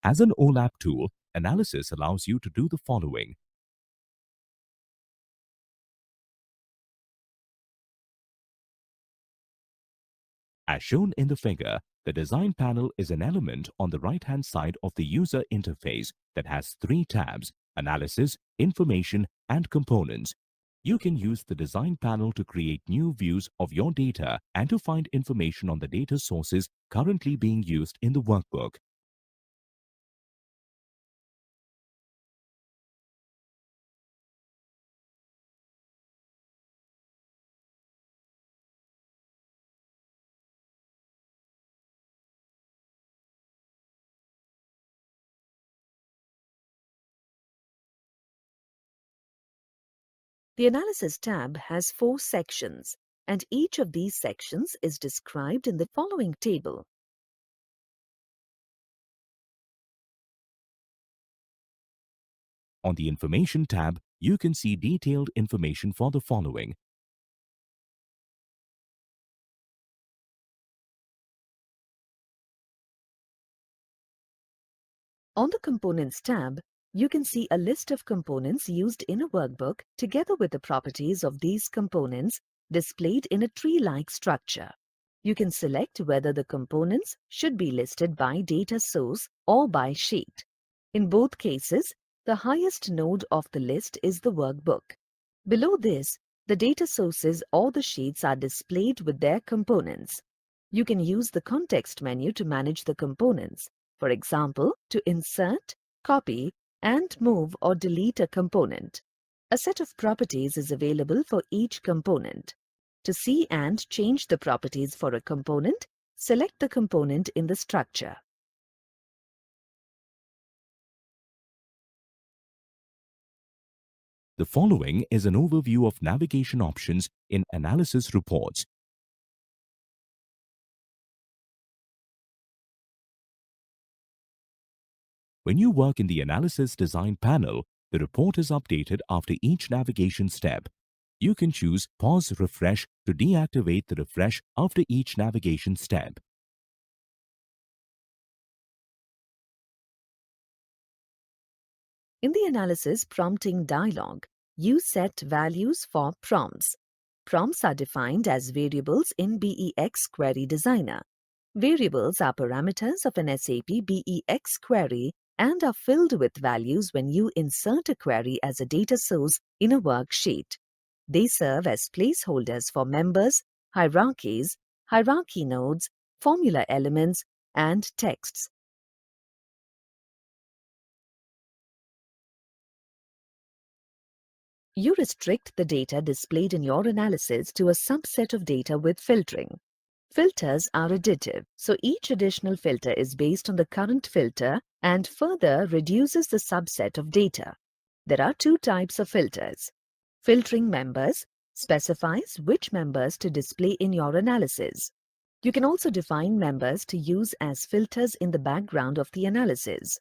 As an OLAP tool, analysis allows you to do the following. As shown in the figure, the design panel is an element on the right-hand side of the user interface that has three tabs: Analysis, Information, and Components. You can use the design panel to create new views of your data and to find information on the data sources currently being used in the workbook. The Analysis tab has 4 sections, and each of these sections is described in the following table. On the Information tab, you can see detailed information for the following. On the Components tab, you can see a list of components used in a workbook together with the properties of these components displayed in a tree-like structure. You can select whether the components should be listed by data source or by sheet. In both cases, the highest node of the list is the workbook. Below this, the data sources or the sheets are displayed with their components. You can use the context menu to manage the components. For example, to insert, copy, and move or delete a component. A set of properties is available for each component. To see and change the properties for a component, select the component in the structure. The following is an overview of navigation options in Analysis reports. When you work in the Analysis Design panel, the report is updated after each navigation step. You can choose Pause Refresh to deactivate the refresh after each navigation step. In the Analysis prompting dialog, you set values for prompts. Prompts are defined as variables in BEX Query Designer. Variables are parameters of an SAP BEX query and are filled with values when you insert a query as a data source in a worksheet. They serve as placeholders for members, hierarchies, hierarchy nodes, formula elements, and texts. You restrict the data displayed in your analysis to a subset of data with filtering. Filters are additive, so each additional filter is based on the current filter and further reduces the subset of data. There are 2 types of filters. Filtering members specifies which members to display in your analysis. You can also define members to use as filters in the background of the analysis.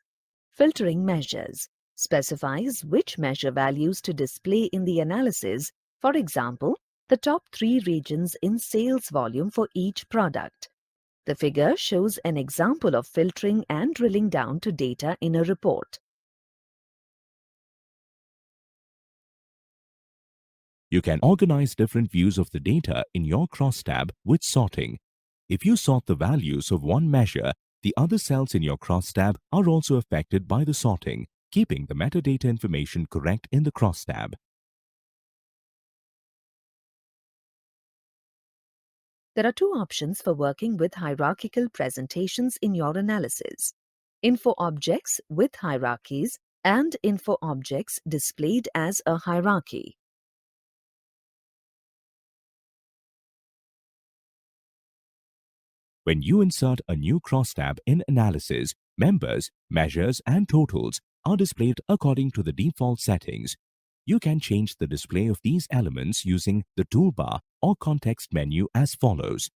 Filtering measures specifies which measure values to display in the analysis, for example, the top 3 regions in sales volume for each product. The figure shows an example of filtering and drilling down to data in a report. You can organize different views of the data in your crosstab with sorting. If you sort the values of one measure, the other cells in your crosstab are also affected by the sorting, keeping the metadata information correct in the crosstab. There are 2 options for working with hierarchical presentations in your analysis: info objects with hierarchies and info objects displayed as a hierarchy. When you insert a new crosstab in Analysis, members, measures, and totals are displayed according to the default settings. You can change the display of these elements using the toolbar or context menu as follows.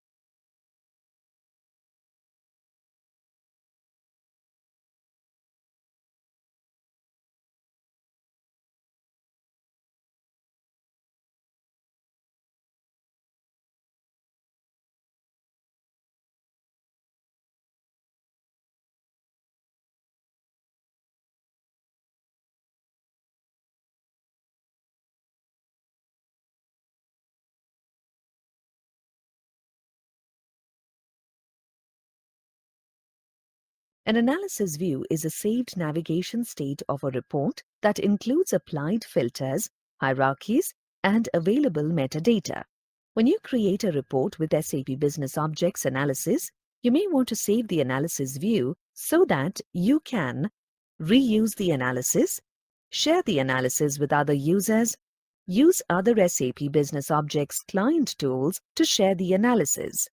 An analysis view is a saved navigation state of a report that includes applied filters, hierarchies, and available metadata. When you create a report with SAP Business Objects Analysis, you may want to save the analysis view so that you can reuse the analysis, share the analysis with other users, use other SAP Business Objects client tools to share the analysis,